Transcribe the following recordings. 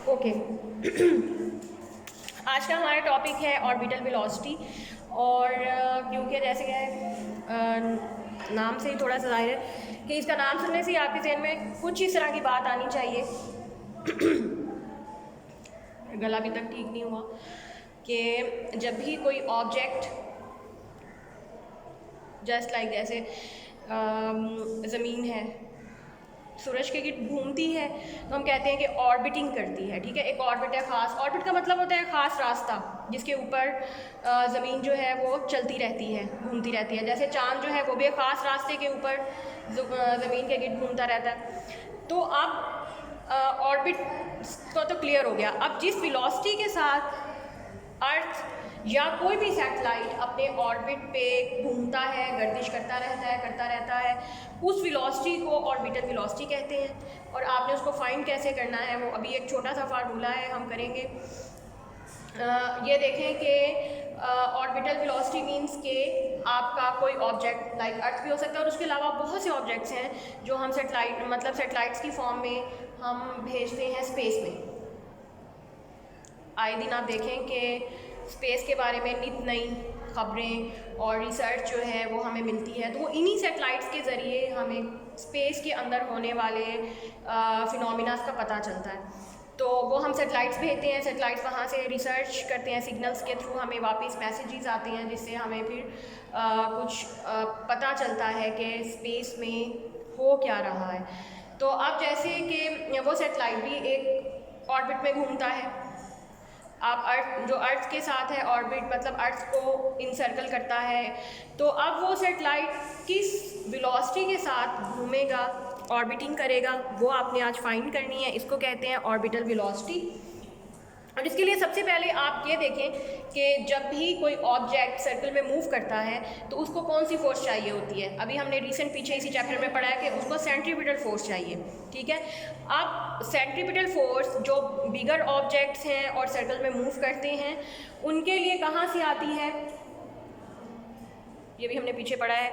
Okay आज का हमारा टॉपिक है ऑर्बिटल वेलोसिटी। और क्योंकि जैसे कि नाम से ही थोड़ा सा जाहिर है कि इसका नाम सुनने से ही आपके जहन में कुछ इस तरह की बात आनी चाहिए गला अभी तक ठीक नहीं हुआ कि जब भी कोई ऑब्जेक्ट जस्ट लाइक जैसे ज़मीन है, सूरज की गिट घूमती है तो हम कहते हैं कि ऑर्बिटिंग करती है। ठीक है, एक ऑर्बिट है ख़ास। ऑर्बिट का मतलब होता है ख़ास रास्ता जिसके ऊपर ज़मीन जो है वो चलती रहती है, घूमती रहती है। जैसे चांद जो है वो भी एक ख़ास रास्ते के ऊपर ज़मीन के गिट घूमता रहता है। तो अब ऑर्बिट को तो क्लियर हो गया। अब जिस वेलोसिटी के साथ अर्थ या कोई भी सैटेलाइट अपने ऑर्बिट पे घूमता है, गर्दिश करता रहता है, उस वेलोसिटी को ऑर्बिटल वेलोसिटी कहते हैं। और आपने उसको फाइंड कैसे करना है वो अभी एक छोटा सा फार्मूला है हम करेंगे। ये देखें कि ऑर्बिटल वेलोसिटी मींस के आपका कोई ऑब्जेक्ट लाइक अर्थ भी हो सकता है और उसके अलावा बहुत से ऑब्जेक्ट्स हैं जो हम सैटेलाइट्स की फॉर्म में हम भेजते हैं स्पेस में। आए दिन आप देखें कि स्पेस के बारे में नित नई खबरें और रिसर्च जो है वो हमें मिलती है, तो वो इन्हीं सैटेलाइट्स के ज़रिए हमें स्पेस के अंदर होने वाले फिनोमिनास का पता चलता है। तो वो हम सैटेलाइट्स भेजते हैं, सैटेलाइट्स वहाँ से रिसर्च करते हैं, सिग्नल्स के थ्रू हमें वापस मैसेजेस आते हैं जिससे हमें फिर कुछ पता चलता है कि स्पेस में हो क्या रहा है। तो अब जैसे कि वो सैटेलाइट भी एक ऑर्बिट में घूमता है। आप अर्थ जो अर्थ के साथ है ऑर्बिट मतलब अर्थ को इनसर्कल करता है, तो अब वो सैटेलाइट किस वेलोसिटी के साथ घूमेगा, ऑर्बिटिंग करेगा, वो आपने आज फाइंड करनी है। इसको कहते हैं ऑर्बिटल वेलोसिटी। और इसके लिए सबसे पहले आप ये देखें कि जब भी कोई ऑब्जेक्ट सर्कल में मूव करता है तो उसको कौन सी फोर्स चाहिए होती है। अभी हमने रिसेंट पीछे इसी चैप्टर में पढ़ा है कि उसको सेंट्रीपिटल फोर्स चाहिए। ठीक है, अब सेंट्रीपिटल फोर्स जो बिगर ऑब्जेक्ट्स हैं और सर्कल में मूव करते हैं उनके लिए कहाँ से आती है, ये भी हमने पीछे पढ़ा है।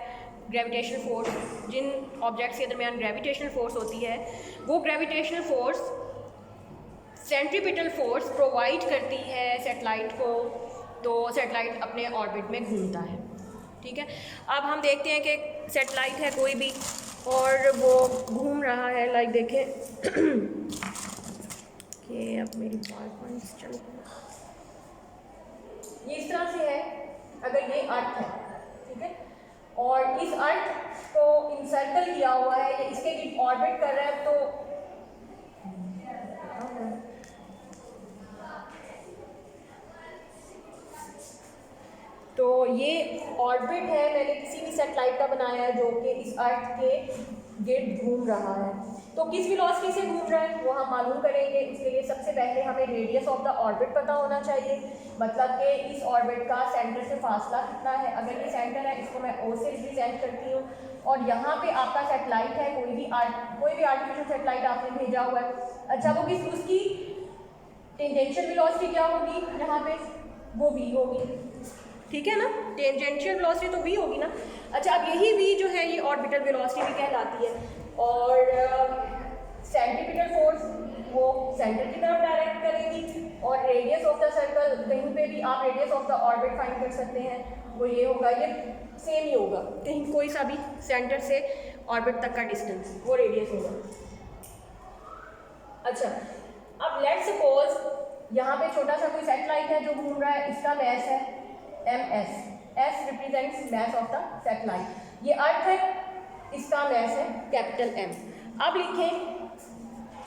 ग्रेविटेशनल फोर्स, जिन ऑब्जेक्ट्स के दरमियान ग्रेविटेशनल फोर्स होती है वो gravitational force centripetal force provide करती है सैटेलाइट को, तो सैटेलाइट अपने ऑर्बिट में घूमता है। ठीक है, अब हम देखते हैं कि सैटेलाइट है कोई भी और वो घूम रहा है, लाइक देखें कि अब मेरी पॉइंट्स चल ये इस तरह से है। अगर ये अर्थ है, ठीक है, और इस अर्थ को इंसर्कल किया हुआ है या इसके ऑर्बिट कर रहा है, तो ये ऑर्बिट है, मैंने किसी भी सैटेलाइट का बनाया है जो कि इस अर्थ के गिर्द घूम रहा है। तो किस वेलोसिटी से घूम रहा है वो हम मालूम करेंगे। इसके लिए सबसे पहले हमें रेडियस ऑफ द ऑर्बिट पता होना चाहिए, मतलब कि इस ऑर्बिट का सेंटर से फासला कितना है। अगर ये सेंटर है, इसको मैं ओ से रिप्रेजेंट करती हूँ, और यहाँ पे आपका सैटेलाइट है, कोई भी आर्टिफिशियल सैटेलाइट आपने भेजा हुआ है। अच्छा, वो उसकी टेंजेंशियल वेलोसिटी क्या होगी यहाँ पे, वो v होगी। ठीक है ना, टेंजेंशियल वेलोसिटी तो v होगी ना। अच्छा, अब यही v जो है ये ऑर्बिटल वेलोसिटी भी कहलाती है। और सेंट्रीपिटल फोर्स वो सेंटर की तरफ डायरेक्ट करेगी, और रेडियस ऑफ द सर्कल, कहीं पे भी आप radius of the orbit find कर सकते हैं, वो ये होगा, ये सेम ही होगा, कहीं कोई सा भी सेंटर से ऑर्बिट तक का डिस्टेंस वो रेडियस होगा। अच्छा, अब लेट्स सपोज यहाँ पे छोटा सा कोई सैटेलाइट है जो घूम रहा है, इसका मैस है ms, s represents mess of the satellite. ये अर्थ है, इसका मैस है कैपिटल M। अब लिखें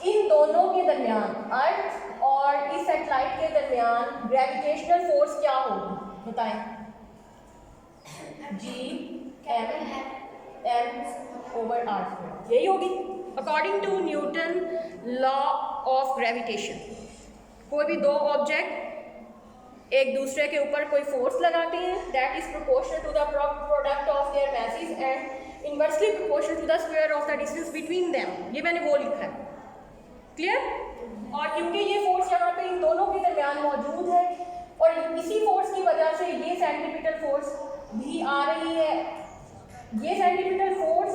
इन दोनों के दरमियान, अर्थ और इस सैटेलाइट के दरमियान ग्रेविटेशनल फोर्स क्या होगी, बताएं। G/m यही होगी according to Newton law of gravitation. कोई भी दो ऑब्जेक्ट एक दूसरे के ऊपर कोई फोर्स लगाते हैं, that is proportional to the product of their masses and inversely proportional to the square of the distance between them. ये मैंने वो लिखा है, क्लियर। और क्योंकि ये फोर्स यहाँ पे इन दोनों के दरमियान मौजूद है और इसी फोर्स की वजह से ये सेंट्रीपिटल फोर्स भी आ रही है, ये सेंट्रीपिटल फोर्स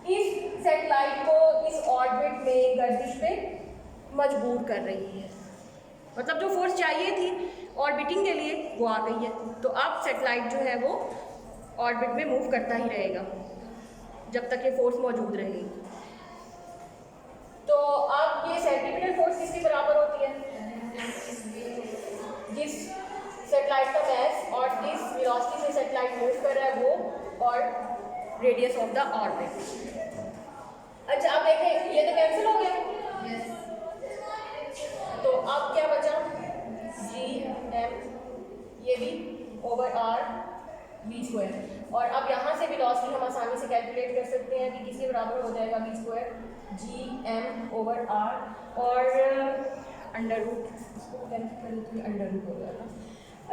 इस सैटेलाइट को इस ऑर्बिट में गर्दिश पे मजबूर कर रही है, मतलब जो फोर्स चाहिए थी ऑर्बिटिंग के लिए वो आ गई है। तो अब सैटेलाइट जो है वो ऑर्बिट में मूव करता ही रहेगा जब तक ये फोर्स मौजूद रहेगी। तो अब ये सेंट्रीपिटल फोर्स किसके बराबर होती है? जिस सैटेलाइट का मैस और जिस वेलोसिटी से सैटेलाइट मूव कर रहा है वो और रेडियस ऑफ द ऑर्बिट। अच्छा अब देखें, ये तो कैंसिल हो गया। तो अब क्या बचा? जी एम, ये भी ओवर आर वी स्क्वायर। और अब यहाँ से वेलोसिटी हम आसानी से कैलकुलेट कर सकते हैं कि किसके बराबर हो जाएगा? V square G M over R और अंडर रूट, इसको कैंसिल करें तो अंडर रूट हो जाएगा।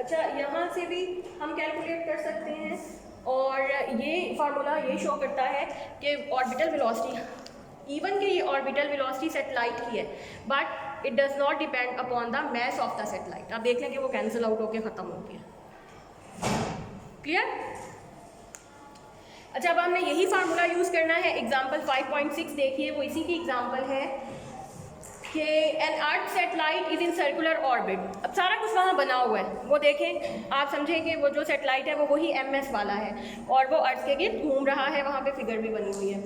अच्छा यहाँ से भी हम कैलकुलेट कर सकते हैं और ये फार्मूला ये शो करता है कि ऑर्बिटल वेलोसिटी, इवन कि ये ऑर्बिटल वेलोसिटी सैटेलाइट की है, but it does not depend upon the mess of the satellite. आप देख लें कि वो कैंसिल आउट होकर ख़त्म हो गया। क्लियर? अच्छा अब हमने यही फार्मूला यूज़ करना है। एग्जाम्पल 5.6 देखिए, वो इसी की एग्जाम्पल है कि an earth satellite is in circular orbit. अब सारा कुछ वहाँ बना हुआ है, वो देखें, आप समझें कि वो जो सैटेलाइट है वो वही एमएस वाला है और वो अर्थ के गिर्द घूम रहा है, वहाँ पे फिगर भी बनी हुई है।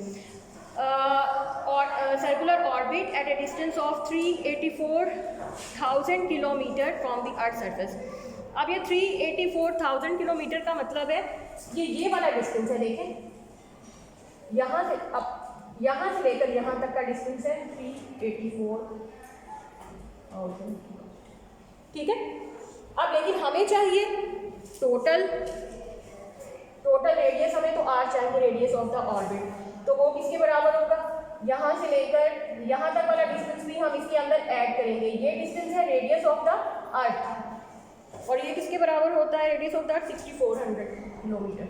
और circular orbit at a distance of 384,000 kilometre from the earth surface. अब ये 384,000 किलोमीटर का मतलब है कि ये वाला डिस्टेंस है, देखें यहाँ से, अब यहाँ से लेकर यहाँ तक का डिस्टेंस है 384,000। ठीक है। अब लेकिन हमें चाहिए टोटल रेडियस, हमें तो आर चाहिए, रेडियस ऑफ द ऑर्बिट। तो वो किसके बराबर होगा? यहाँ से लेकर यहाँ तक वाला डिस्टेंस भी हम इसके अंदर ऐड करेंगे। ये डिस्टेंस है रेडियस ऑफ द अर्थ और ये किसके बराबर होता है? Radius of the earth 6400 kilometre.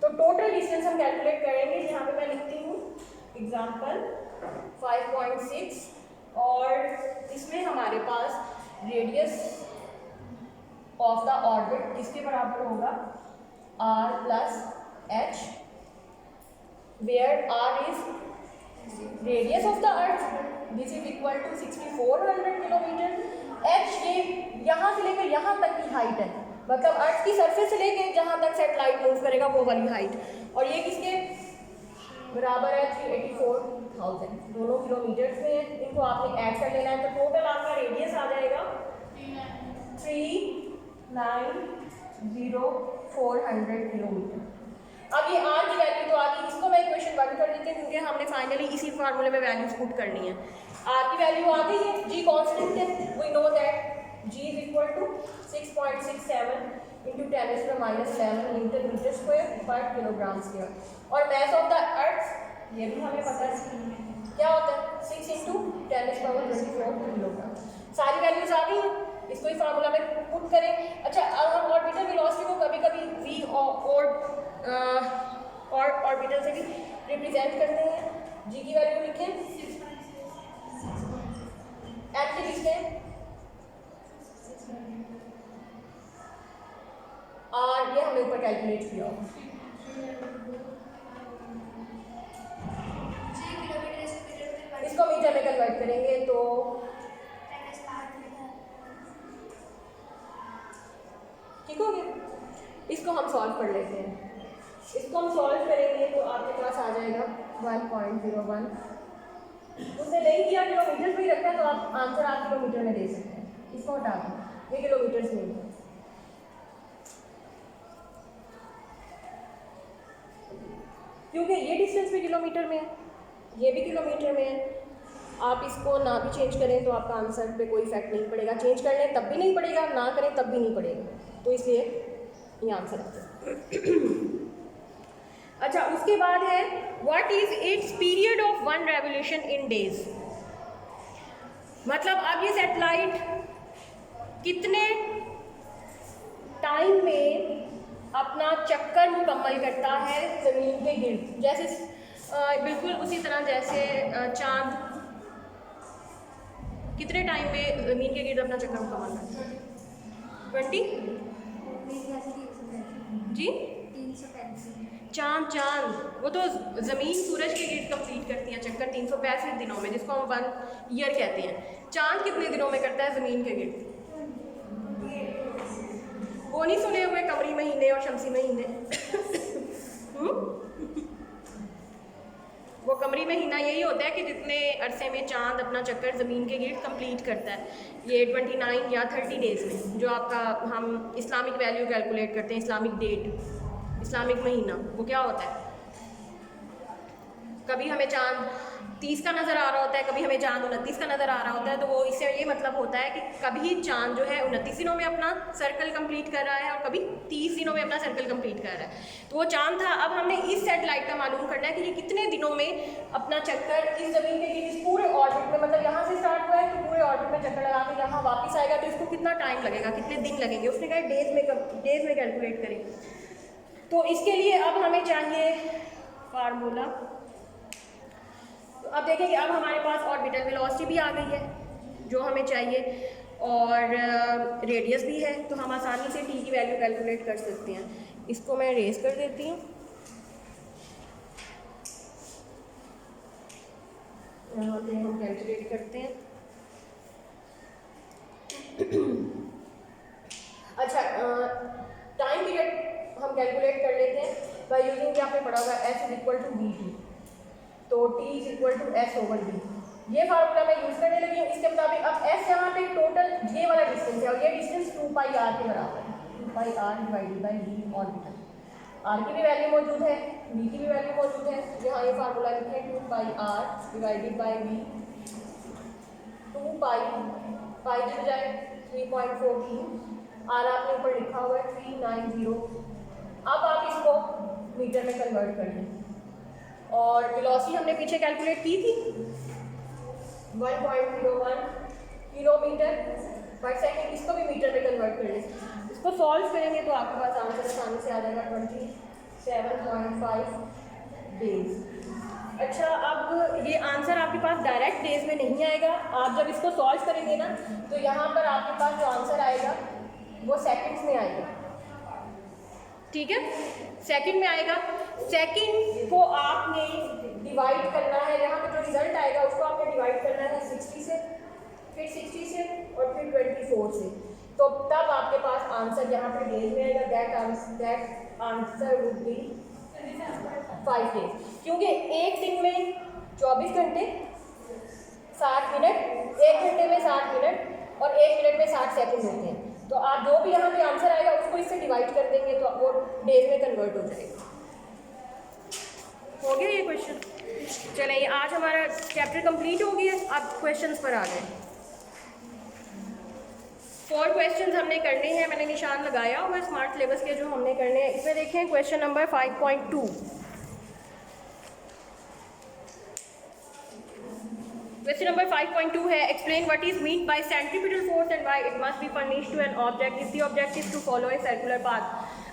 तो टोटल डिस्टेंस हम कैलकुलेट करेंगे। यहाँ पे मैं लिखती हूँ एग्जाम्पल 5.6 और इसमें हमारे पास रेडियस ऑफ द ऑर्बिट किसके बराबर होगा? r plus h, where r is radius of the earth, this is equal to 6400 kilometre. h ये यहाँ से लेकर यहाँ तक की हाइट है, मतलब अर्थ की सरफेस से लेकर जहाँ तक सैटेलाइट मूव करेगा वो वाली हाइट, और ये किसके बराबर है? 384,000, दोनों किलोमीटर्स में है। इनको आपने ऐड कर लेना है, तो टोटल आपका रेडियस आ जाएगा 390,400 किलोमीटर। अब ये आर की वैल्यू तो आ गई, इसको मैं इक्वेशन 1 कर देती हूँ क्योंकि हमने फाइनली इसी फार्मूले में वैल्यूज पुट करनी है। आर की वैल्यू आ गई है, जी कांस्टेंट है, we know that G is equal to 6.67 into 10⁻11 newton metre square per kilogram square. और मैस ऑफ द अर्थ ये भी हमें पता है क्या होता है? 6 इंटू 10⁻24 किलोग्राम। सारी वैल्यूज आ गई हैं, इसको ही फार्मूला में पुट करें। अच्छा अब हम ऑर्बिटल वेलोसिटी को कभी कभी वी और ऑर्बिटल से भी रिप्रेजेंट करते हैं। जी की वैल्यू लिखें, एम की लिखें, और ये हमने ऊपर कैलकुलेट किया होगा। इसको मीटर में कन्वर्ट करेंगे तो ठीक हो गया। इसको हम सॉल्व कर लेते हैं। इसको हम सॉल्व करेंगे तो आपके पास आ जाएगा 1.01। उसने नहीं किया किलोमीटर में ही रखा है तो आप आंसर आप किलोमीटर में दे सकते हैं। इसको हटा दें, ये किलोमीटर्स में है। क्योंकि ये डिस्टेंस भी किलोमीटर में है, ये भी किलोमीटर में है। आप इसको ना भी चेंज करें तो आपका आंसर पे कोई इफेक्ट नहीं पड़ेगा, चेंज कर लें तब भी नहीं पड़ेगा, ना करें तब भी नहीं पड़ेगा, तो इसलिए ये आंसर आता है। अच्छा उसके बाद है what is it's period of one revolution in days. मतलब अब ये सैटेलाइट कितने टाइम में अपना चक्कर मुकम्मल करता है ज़मीन के गिर्द, जैसे बिल्कुल उसी तरह जैसे चांद कितने टाइम में ज़मीन के गिर्द अपना चक्कर मुकम्मल करता है? 20 जी चांद चांद वो तो ज़मीन सूरज के गिर्द कंप्लीट करती है चक्कर 365 दिनों में, जिसको हम 1 ईयर कहते हैं। चांद कितने दिनों में करता है ज़मीन के गिर्द? वो नहीं सुने हुए कमरी महीने और शमसी महीने? वो कमरी महीना यही होता है कि जितने अरसे में चांद अपना चक्कर ज़मीन के गिर्द कंप्लीट करता है, ये 29 या 30 डेज़ में, जो आपका हम इस्लामिक वैल्यू कैलकुलेट करते हैं, इस्लामिक डेट, इस्लामिक महीना, वो क्या होता है? कभी हमें चांद 30 का नज़र आ रहा होता है, कभी हमें चांद 29 का नज़र आ रहा होता है। तो वो इससे ये मतलब होता है कि कभी चांद जो है 29 दिनों में अपना सर्कल कंप्लीट कर रहा है और कभी 30 दिनों में अपना सर्कल कंप्लीट कर रहा है। तो वो चांद था। अब हमने इस सैटेलाइट का मालूम करना है कि ये कितने दिनों में अपना चक्कर इस ज़मीन के इस पूरे ऑर्बिट में, मतलब यहाँ से स्टार्ट हुआ है तो पूरे ऑर्बिट में चक्कर लगा के यहाँ वापस आएगा, तो इसको कितना टाइम लगेगा, कितने दिन लगेंगे? उसने कहा डेज में कैलकुलेट करें। तो इसके लिए अब हमें चाहिए फार्मूला। तो अब देखेंगे, अब हमारे पास ऑर्बिटल वेलोसिटी भी आ गई है जो हमें चाहिए, और रेडियस भी है, तो हम आसानी से टी की वैल्यू कैलकुलेट कर सकते हैं। इसको मैं रेस कर देती हूँ। यहाँ पे हम कैलकुलेट करते हैं। अच्छा, टाइम पीरियड हम कैलकुलेट कर लेते हैं बाय यूजिंग, क्या आपने पढ़ा होगा, S is equal to V T, तो T is equal to S over V। ये फार्मूला मैं यूज़ करने लगी हूँ। इसके मुताबिक अब S यहाँ पे टोटल ये वाला डिस्टेंस है और ये डिस्टेंस 2πr के बराबर है, 2πr divided by V orbital. R की भी वैल्यू मौजूद है, V की भी वैल्यू मौजूद है। यहाँ ये फार्मूला लिखे हैं 2πr डिवाइडेड बाई V, 2π पाई की बजाय 3.14, R आपने ऊपर लिखा हुआ है 390। अब आप इसको मीटर में कन्वर्ट कर लें, और वेलोसिटी हमने पीछे कैलकुलेट की थी 1.01 किलोमीटर पर सेकेंड। इसको भी मीटर में कन्वर्ट कर लें। इसको सॉल्व करेंगे तो आपके पास आंसर आसानी से आ जाएगा 27.5 डेज। अच्छा, अब ये आंसर आपके पास डायरेक्ट डेज में नहीं आएगा। आप जब इसको सॉल्व करेंगे ना, तो यहाँ पर आपके पास जो आंसर आएगा वो सेकंड्स में आएगा। ठीक है, सेकंड में आएगा। सेकंड को आपने डिवाइड करना है, यहाँ पे जो रिजल्ट आएगा उसको आपने डिवाइड करना है 60 से, फिर 60 से और फिर 24 से, तो तब आपके पास आंसर यहाँ पर डेज में आएगा। That answer would be 5 days, क्योंकि एक दिन में 24 घंटे 60 मिनट, एक घंटे में 60 मिनट और एक मिनट में 60 सेकंड होते हैं। तो आप जो भी यहाँ पे आंसर आएगा उसको इससे डिवाइड कर देंगे तो वो डेज में कन्वर्ट हो जाएगा। हो गया ये क्वेश्चन? चलिए, आज हमारा चैप्टर कंप्लीट हो गया। अब क्वेश्चंस पर आ गए। 4 क्वेश्चंस हमने करने हैं, मैंने निशान लगाया हुआ स्मार्ट सिलेबस के जो हमने करने हैं। इसमें देखें क्वेश्चन नंबर 5.2। क्वेश्चन नंबर 5.2 है, explain what is mean by centripetal force and why it must be furnished to an object if the object is to follow a circular path.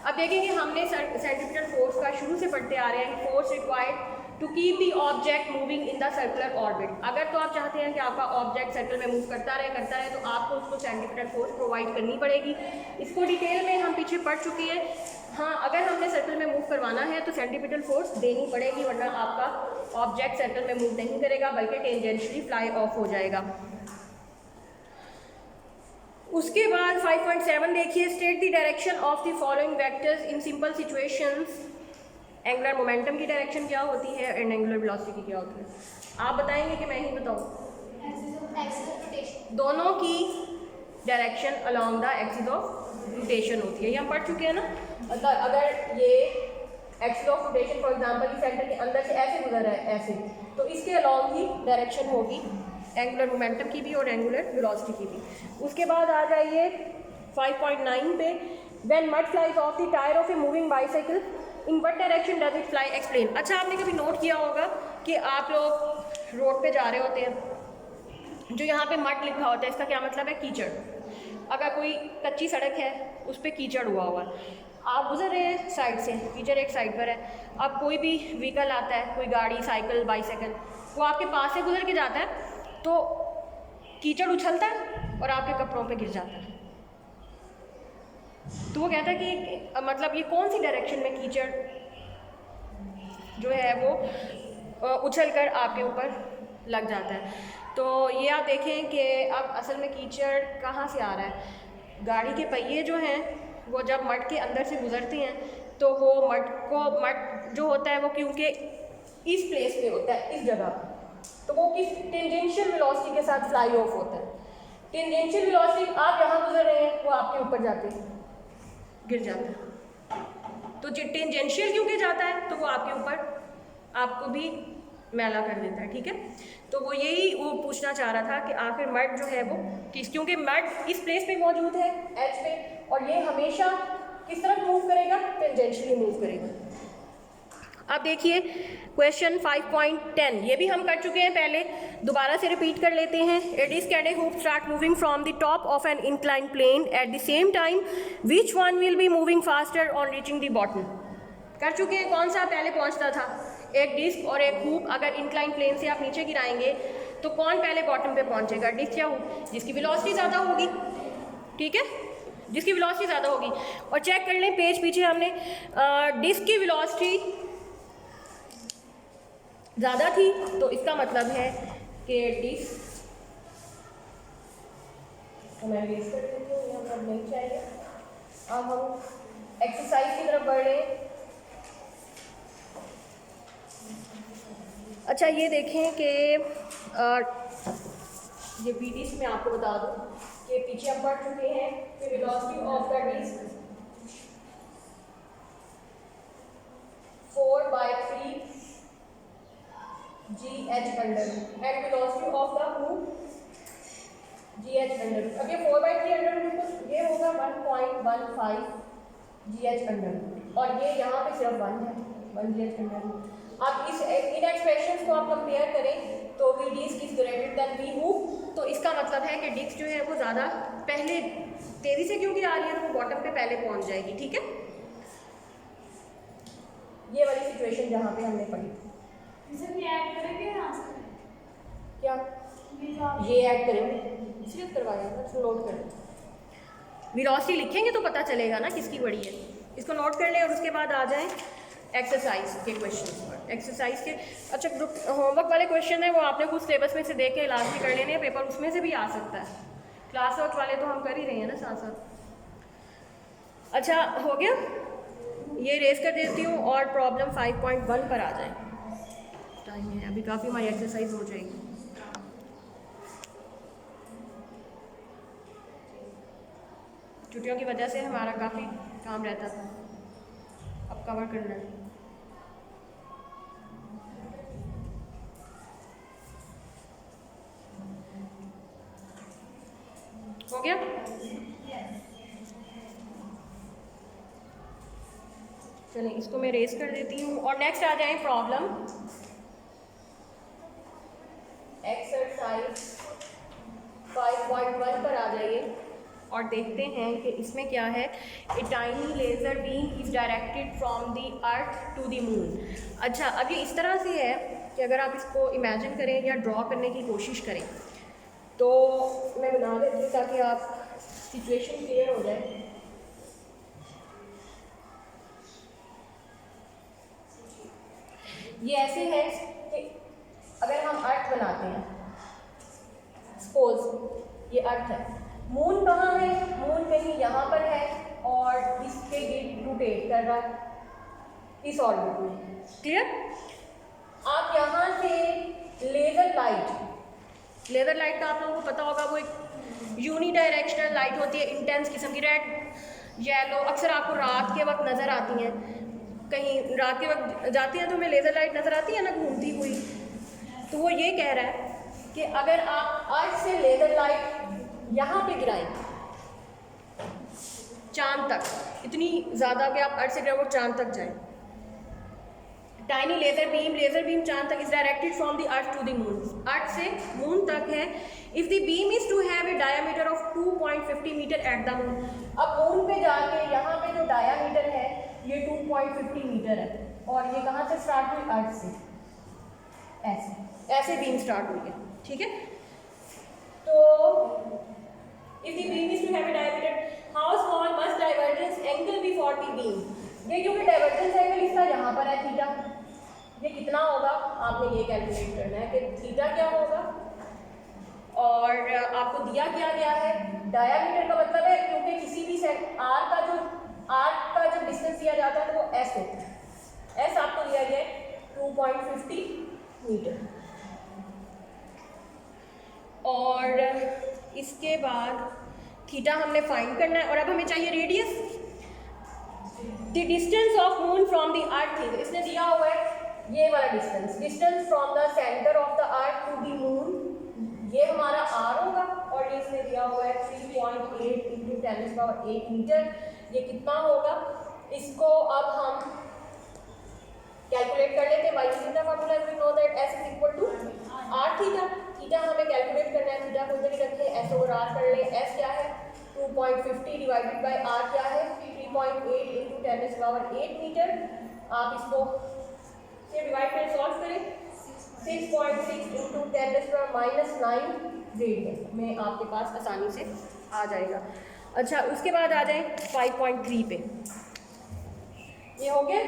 अब देखेंगे, हमने सेंट्रीपिटल फोर्स का शुरू से पढ़ते आ रहे हैं। Force required to keep the object moving in the circular orbit. अगर तो आप चाहते हैं कि आपका ऑब्जेक्ट सर्कल में मूव करता रहे तो आपको उसको सेंट्रीपिटल फोर्स प्रोवाइड करनी पड़ेगी। इसको डिटेल में हम पीछे पढ़ चुके हैं। हाँ, अगर हमने सर्कल में मूव करवाना है तो सेंट्रीपिटल फोर्स देनी पड़ेगी, वरना आपका ऑब्जेक्ट सर्कल में मूव नहीं करेगा बल्कि टेंजेंशियली फ्लाई ऑफ हो जाएगा। उसके बाद 5.7 देखिए, state the direction of the following vectors in simple situations. Angular momentum की डायरेक्शन क्या होती है एंड एंगुलर वेलोसिटी क्या होती है? आप बताएंगे कि मैं ही बताऊँ? दोनों की direction along the axis of rotation होती है, ये हम पढ़ चुके हैं ना। मतलब अगर ये axis of rotation for example की सेंटर के अंदर से ऐसे गुजर रहा है ऐसे, तो इसके अलोंग ही डायरेक्शन होगी एंगुलर मोमेंटम की भी और एंगुलर वेलोसिटी की भी। उसके बाद आ जाइए 5.9 पे, when mud flies of the tyre of a moving bicycle in what direction does it fly, explain. अच्छा, आपने कभी नोट किया होगा कि आप लोग रोड पे जा रहे होते हैं, जो यहाँ पे मड लिखा होता है इसका क्या मतलब है? कीचड़। अगर कोई कच्ची सड़क है उस पर कीचड़ हुआ हुआ है, आप गुजर रहे हैं साइड से, कीचड़ एक साइड पर है। अब कोई भी व्हीकल आता है, कोई गाड़ी, साइकिल, बाईसाइकिल, वो आपके पास से गुजर के जाता है तो कीचड़ उछलता है और आपके कपड़ों पे गिर जाता है। तो वो कहता है कि मतलब ये कौन सी डायरेक्शन में कीचड़ जो है वो उछल कर आपके ऊपर लग जाता है। तो ये आप देखें कि अब असल में कीचड़ कहाँ से आ रहा है। गाड़ी के पहिए जो हैं वो जब मड के अंदर से गुजरते हैं तो वो मड जो होता है वो क्योंकि इस प्लेस पे होता है, इस जगह पर, तो वो किस टेंजेंशियल वेलोसिटी के साथ फ्लाई ऑफ होता है। टेंजेंशियल वेलोसिटी आप यहाँ गुजर रहे हैं, वो आपके ऊपर जाके गिर जाता है। तो टेंजेंशियल क्योंकि जाता है तो वो आपके ऊपर आपको भी मैला कर देता है, ठीक है। तो वो यही वो पूछना चाह रहा था कि आखिर मड जो है वो क्योंकि मड इस प्लेस पे मौजूद है, एच पे, और ये हमेशा किस तरफ मूव करेगा, टेंजेंशियली मूव करेगा। अब देखिए क्वेश्चन 5.10, ये भी हम कर चुके हैं पहले, दोबारा से रिपीट कर लेते हैं। A disc and a hoop start moving from the top of an inclined plane at the same time. Which one will be moving faster on reaching the bottom? कर चुके हैं। कौन सा पहले पहुंचता था? एक डिस्क और एक हुप अगर इंक्लाइन प्लेन से आप नीचे गिराएंगे तो कौन पहले बॉटम पे पहुंचेगा, डिस्क या हुप? जिसकी वेलोसिटी ज़्यादा होगी, ठीक है, जिसकी वेलोसिटी ज़्यादा होगी। और चेक कर लें पेज पीछे हमने डिस्क की वेलोसिटी ज़्यादा थी, तो इसका मतलब है कि डिस्क तो मैं रेस कर देती हूँ, यहाँ पर नहीं चाहिए। अब हम एक्सरसाइज की तरफ बढ़ रहे हैं। अच्छा ये देखें कि ये बी डिस्क में आपको बता दूँ कि पीछे हम पढ़ चुके हैं कि velocity of the disc 4/3 GH under and velocity of the hoop GH under. अब ये 4/3 अंडर तो ये होगा 1.15 GH अंडर, और ये यहाँ पे सिर्फ 1 है, 1 GH अंडर। अब इन एक्सप्रेशंस को आप कंपेयर करें तो V disc is greater than V hoop, तो इसका मतलब है कि डिस्क जो है वो ज़्यादा पहले तेज़ी से क्योंकि आ रही है तो वो बॉटम पे पहले पहुंच जाएगी, ठीक है। ये वाली सिचुएशन जहाँ पे हमने पढ़ी थी। क्या ये ऐड करेंगे, सिर्फ करवाया था, नोट करें। वेलोसिटी लिखेंगे तो पता चलेगा ना किसकी बड़ी है। इसको नोट कर लें और उसके बाद आ जाएं एक्सरसाइज के क्वेश्चन पर। एक्सरसाइज के अच्छा ग्रुप होमवर्क वाले क्वेश्चन है वो आपने कुछ सिलेबस में से देख के लास्ट में कर लेने हैं, पेपर उसमें से भी आ सकता है। क्लास वर्क वाले तो हम कर ही रहे हैं ना साथ साथ। अच्छा हो गया, ये रेस कर देती हूँ और प्रॉब्लम 5.1 पर आ जाए। टाइम है अभी, काफ़ी हमारी एक्सरसाइज हो जाएगी। छुट्टियों की वजह से हमारा काफ़ी काम रहता था, अब कवर करना है। हो गया? चलिए इसको मैं रेस कर देती हूँ और नेक्स्ट आ जाए प्रॉब्लम एक्सरसाइज 5.1 पर आ जाइए और देखते हैं कि इसमें क्या है। A tiny laser beam is directed from the earth to the moon. अच्छा अब ये इस तरह से है कि अगर आप इसको इमेजिन करें या ड्रॉ करने की कोशिश करें तो मैं बना देती हूँ ताकि आप सिचुएशन क्लियर हो जाए। ये ऐसे है कि अगर हम अर्थ बनाते हैं, सपोज ये अर्थ है, मून कहाँ है, मून कहीं यहाँ पर है और इसके गिर्द रोटेट कर रहा है इस ऑर्बिट में। क्लियर? आप यहाँ से लेज़र लाइट का आप लोगों को पता होगा, वो एक यूनी डायरेक्शनल लाइट होती है, इंटेंस किस्म की, रेड येलो, अक्सर आपको रात के वक्त नज़र आती हैं। कहीं रात के वक्त जाती हैं तो हमें लेज़र लाइट नज़र आती है ना घूमती हुई। तो वो ये कह रहा है कि अगर आप अर्थ से लेज़र लाइट यहाँ पे गिराएं चांद तक, इतनी ज़्यादा कि आप अर्थ से गिराएं वो चांद तक जाए। टाइनी लेज़र बीम चांद तक is directed from the earth to the moon, earth से मून तक है। If the beam is to have a diameter of 2.50 metre at the moon. अब मून पे जाके यहाँ पे जो डायामीटर है ये 2.50 मीटर है और ये कहाँ से स्टार्ट हुई, अर्थ से, ऐसे बीम स्टार्ट हुई है, ठीक है। तो if the beam is to have a diameter how small must divergence angle be for the beam. ये क्योंकि डाइवर्जेंस एंगल इसका यहाँ पर है थीटा, आपको दिया क्या गया है, डायामीटर का मतलब है क्योंकि किसी भी सेट आर का जो डिस्टेंस दिया जाता है तो वो एस होता है, एस आपको दिया गया है 2.50 मीटर। और इसके बाद थीटा हमने फाइंड करना है और अब हमें चाहिए radius. The distance of moon from the earth is, इसने दिया हुआ है ये वाला distance from the centre of the earth to the moon, ये हमारा आर होगा और ये इसने दिया हुआ है 3.8 × 10⁸ मीटर, ये कितना होगा, इसको अब हम कैलकुलेट कर लेते हैं। By using the formula we know that s is equal to r theta, theta हमें कैलकुलेट करना है, थीटा को इधर रखें, s ओवर r कर ले, s क्या है 2.50 डिवाइडेड बाय r क्या है 3.8 × 10⁸ मीटर। आप इसको से डिवाइड करें, सॉल्व करें, 6.6 × 10⁻⁹ रेडियन में आपके पास आसानी से आ जाएगा। अच्छा, उसके बाद आ जाए 5.3 पे, ये हो गया।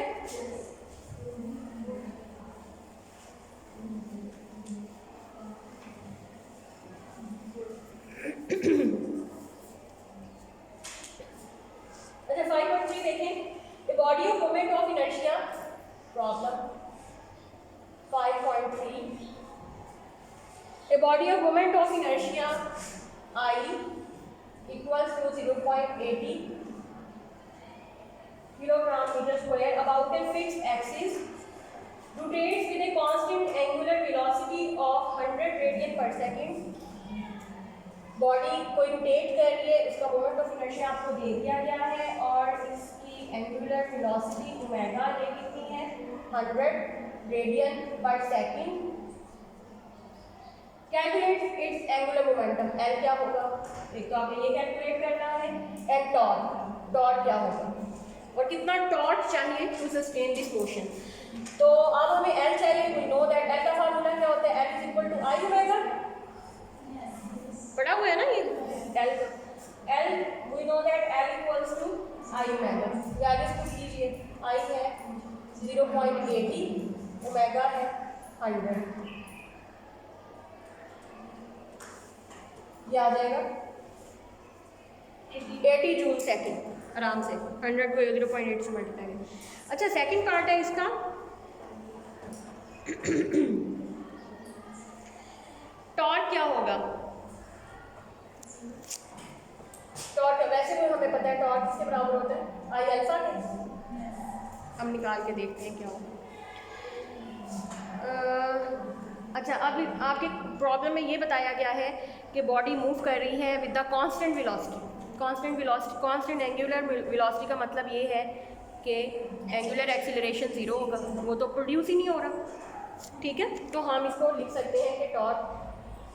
अच्छा 5.3 देखें, a body of moment of inertia problem 5.3, a body of moment of inertia I equals to 0.80 kilogram meter square about a fixed axis rotates with a constant angular velocity of 100 radian per second। Body कोई rotate कर रही है, इसका moment of inertia आपको दे दिया गया है और इसकी एंगुलर वेलोसिटी ओमेगा ये कितनी है 100 रेडियन पर second. Calculate its angular momentum, L क्या होगा, एक तो आपने ये कैलकुलेट करना है, एंड टॉर्क, टॉर्क क्या होगा और कितना टॉर्क चाहिए टू सस्टेन दिस मोशन। तो अब हमें एल चाहिए, वी नो दैट एल का फार्मूला क्या होता है, L is equal to I omega, पढ़ा हुआ है ना ये L we know that L equals to I omega, या इसको कीजिए, आई है 0.80, ओमेगा है 100, ये आ जाएगा 80 जूल सेकेंड आराम से, 100 को 0.8 से मल्टीप्लाई करें। अच्छा सेकेंड पार्ट है इसका टॉर्क क्या होगा, टॉर्क वैसे भी हमें पता है टॉर्क किसके बराबर होता है, आई अल्फा के, हम निकाल के देखते हैं क्या होगा। अच्छा अब आपके प्रॉब्लम में ये बताया गया है कि बॉडी मूव कर रही है with the constant velocity, constant angular velocity का मतलब ये है कि एंगुलर एक्सीलरेशन 0 होगा, वो तो प्रोड्यूस ही नहीं हो रहा, ठीक है। तो हम इसको लिख सकते हैं कि टॉर्क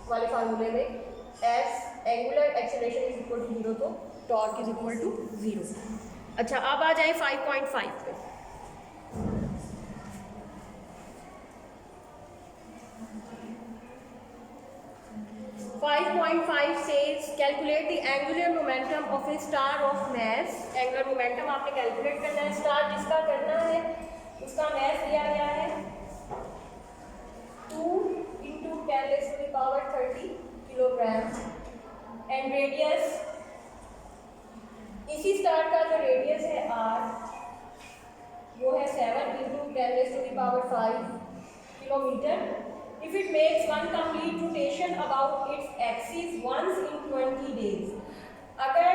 वाले फार्मूले में as angular acceleration is equal to 0, तो टॉर्क इज इक्वल टू 0। अच्छा अब आ जाए 5.5 पे, says calculate the angular momentum of a star of mass। Angular momentum आपने कैलकुलेट करना है, स्टार जिसका करना है उसका मैस दिया गया है 2 × 10⁻30 किलोग्राम एंड रेडियस, इसी स्टार का जो रेडियस है r वो है 7 × 10⁵ kilometre. If it makes one complete rotation about its axis once in 20 days, अगर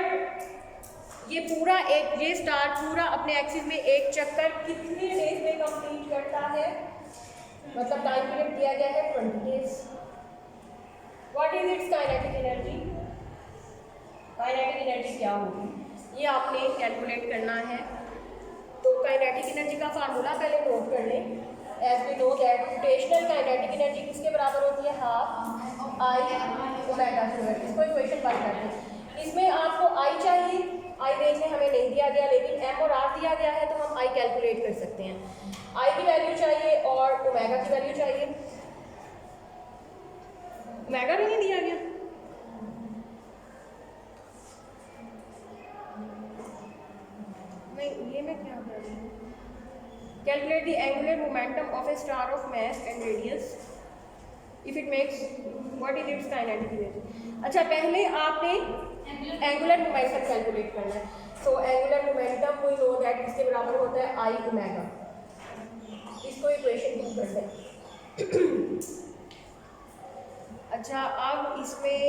ये पूरा ये स्टार पूरा अपने एक्सिस में एक चक्कर कितने डेज में कंप्लीट करता है, मतलब टाइम पीरियड दिया गया है 20 days. What is its kinetic energy, kinetic energy क्या होगी ये आपने कैलकुलेट करना है। तो काइनेटिक एनर्जी का फार्मूला पहले नोट कर लें, as we know that rotational kinetic energy किसके बराबर होती है, हाफ आई ओमेगा स्क्वायर। इसको इक्वेशन 1 करते हैं, इसमें आपको आई चाहिए, आई रेंज में हमें नहीं दिया गया लेकिन एम और आर दिया गया है तो हम आई कैलकुलेट कर सकते हैं। आई की वैल्यू चाहिए और ओमेगा की वैल्यू चाहिए, ओमेगा भी नहीं दिया गया, नहीं ये मैं क्या कर रही हूँ, calculate the angular momentum of a star of mass and radius if it makes what is its kinetic energy। अच्छा, पहले आपने एंगुलर मोमेंटम कैलकुलेट करना है। तो angular momentum we know that इसके बराबर होता है आई ओमेगा। इसको इक्वेशन 2 करते हैं। अच्छा, अब इसमें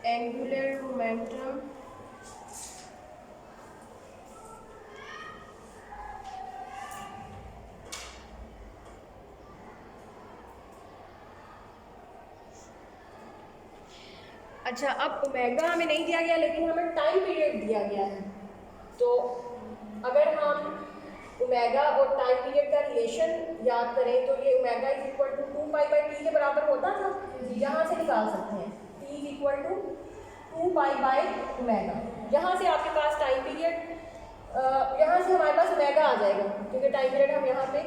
एंगुलर मोमेंटम अच्छा, अब ओमेगा हमें नहीं दिया गया लेकिन हमें टाइम पीरियड दिया गया है। तो अगर हम ओमेगा और टाइम पीरियड का रिलेशन याद करें तो ये omega is equal to 2 pi by T के बराबर होता था। यहाँ से निकाल सकते हैं T is equal to 2 pi by omega. यहाँ से आपके पास टाइम पीरियड, यहाँ से हमारे पास ओमेगा आ जाएगा क्योंकि टाइम पीरियड हम यहाँ पे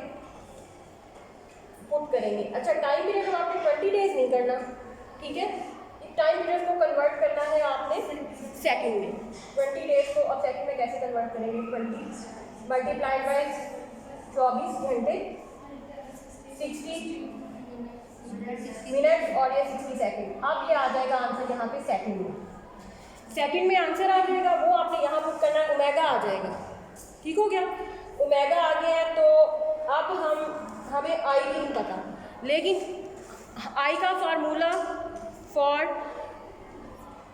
पुट करेंगे। अच्छा, टाइम पीरियड हम आपने 20 डेज नहीं करना, ठीक है। टाइम पीरियड को कन्वर्ट करना है आपने सेकंड में। 20 डेज को अब सेकंड में कैसे कन्वर्ट करेंगे? 20 मल्टीप्लाइड बाय 24 घंटे, 60 मिनट और ये 60 सेकंड। अब ये आ जाएगा आंसर यहाँ पे सेकंड में। सेकंड में आंसर आ जाएगा, वो आपने यहाँ पुट करना है, ओमेगा आ जाएगा। ठीक हो गया, ओमेगा आ गया है। तो अब हमें आई नहीं पता, लेकिन आई का फार्मूला फॉर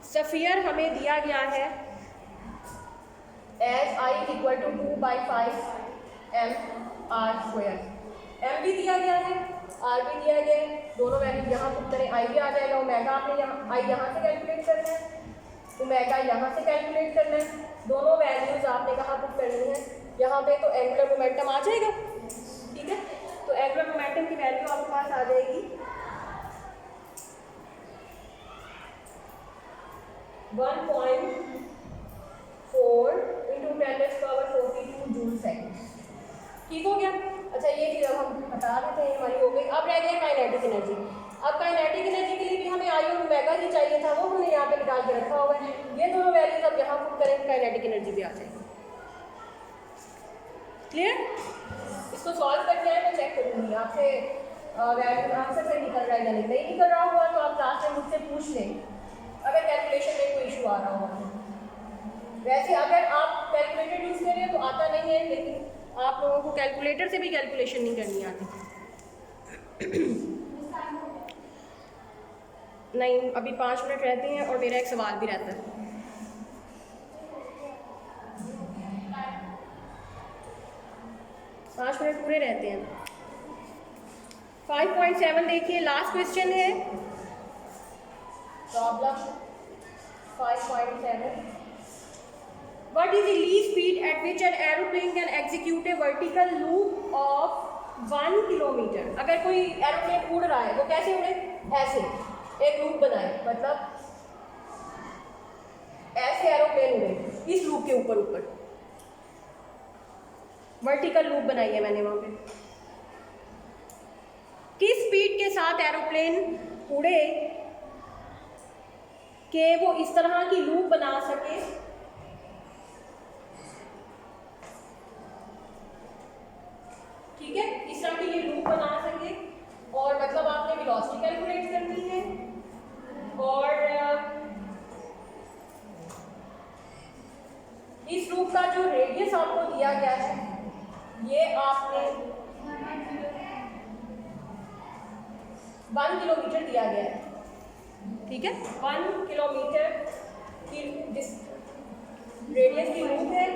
सफियर हमें दिया गया है as I equal to 2/5 mr²। m भी दिया गया है, r भी दिया गया है, दोनों वैल्यू यहाँ पुट करें, आई भी आ जाएगा। ओमेगा आपने यहाँ आई यहाँ से कैलकुलेट करना है, ओमेगा यहाँ से कैलकुलेट करना है, दोनों वैल्यूज आपने कहाँ पुट करनी है? यहाँ पे। तो एंगुलर मोमेंटम आ जाएगा, ठीक है। तो एंगुलर मोमेंटम की वैल्यू आपके पास आ जाएगी 1.4 इंटू 10⁻42 जूल सेकंड। ठीक हो गया। अच्छा, ये चीज़ अब हम हटा देते हैं, हमारी हो गई। अब रह गया काइनेटिक एनर्जी। अब काइनेटिक एनर्जी के लिए भी हमें आई और ओमेगा ही चाहिए था, वो हमने यहाँ पे निकाल के रखा हुआ है। ये दोनों वैल्यूज अब यहाँ पुट करेंगे, काइनेटिक एनर्जी भी आ जाएगी। क्लियर? इसको सॉल्व करके आए, मैं चेक करूँगी आपसे वैल्यू आंसर सही निकल रहा है या नहीं निकल रहा हुआ तो आप क्लास में मुझसे पूछ लें, अगर कैलकुलेशन में कोई इशू आ रहा होगा। वैसे अगर आप कैलकुलेटर यूज़ करें तो आता नहीं है, लेकिन आप लोगों को कैलकुलेटर से भी कैलकुलेशन नहीं करनी आती। नहीं, अभी 5 मिनट रहते हैं और मेरा एक सवाल भी रहता है। पाँच मिनट पूरे रहते हैं। 5.7 देखिए, लास्ट क्वेश्चन है। Problem 5.7। What is the least speed at which an aeroplane can execute a vertical loop of 1 kilometre? अगर कोई एरोप्लेन उड़ रहा है, वो कैसे उड़े? ऐसे एक लूप बनाए, मतलब ऐसे एरोप्लेन उड़े, इस लूप के ऊपर वर्टिकल लूप बनाई है मैंने वहां पे। किस स्पीड के साथ एरोप्लेन उड़े कि वो इस तरह की लूप बना सके? ठीक है, इस तरह की ये लूप बना सके, और मतलब आपने वेलोसिटी कैलकुलेट करनी है, और इस लूप का जो रेडियस आपको दिया गया है, ये आपने 1 किलोमीटर दिया गया है। ठीक है, 1 किलोमीटर की रेडियस की लूप है,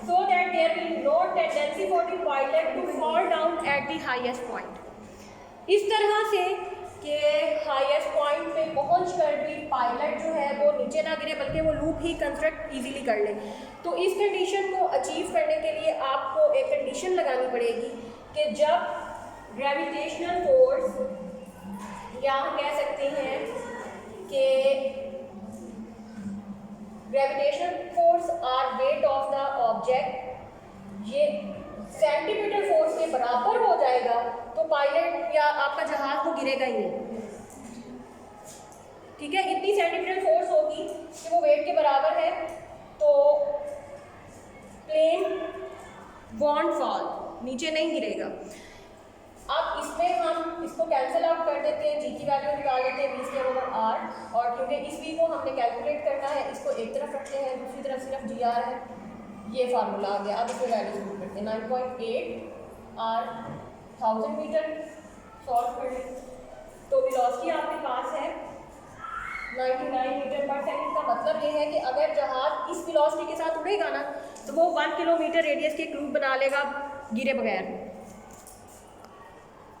so that there will no tendency for the pilot to fall down at the highest point. इस तरह से कि हाईएस्ट पॉइंट पे पहुंचकर भी पायलट जो है वो नीचे ना गिरे, बल्कि वो लूप ही कंस्ट्रक्ट इजीली कर ले। तो इस कंडीशन को अचीव करने के लिए आपको एक कंडीशन लगानी पड़ेगी कि जब ग्रेविटेशनल फोर्स, या हम कह सकते हैं कि gravitational force or weight of the object, ये सेंटीमीटर फोर्स के बराबर हो जाएगा, तो पायलट या आपका जहाज वो गिरेगा ही नहीं। ठीक है, इतनी सेंटीमीटर फोर्स होगी कि वो वेट के बराबर है, तो प्लेन वॉन्ट फॉल, नीचे नहीं गिरेगा। अब इसमें हम इसको कैंसिल आउट कर देते हैं, जी की वैल्यू निकाल देते हैं v²/r, और क्योंकि इस v को हमने कैलकुलेट करना है, इसको एक तरफ रखते हैं, दूसरी तरफ सिर्फ जी आर है, ये फार्मूला आ गया। अब इसमें वैल्यू पुट करते हैं, 9.8 r 1000 मीटर, सॉल्व कर लें तो वेलोसिटी आपके पास है 99 मीटर पर सेकंड। का मतलब ये है कि अगर जहाज इस वेलोसिटी के साथ उड़ेगा ना तो वो 1 किलोमीटर रेडियस के क्यूब बना लेगा गिरे बगैर।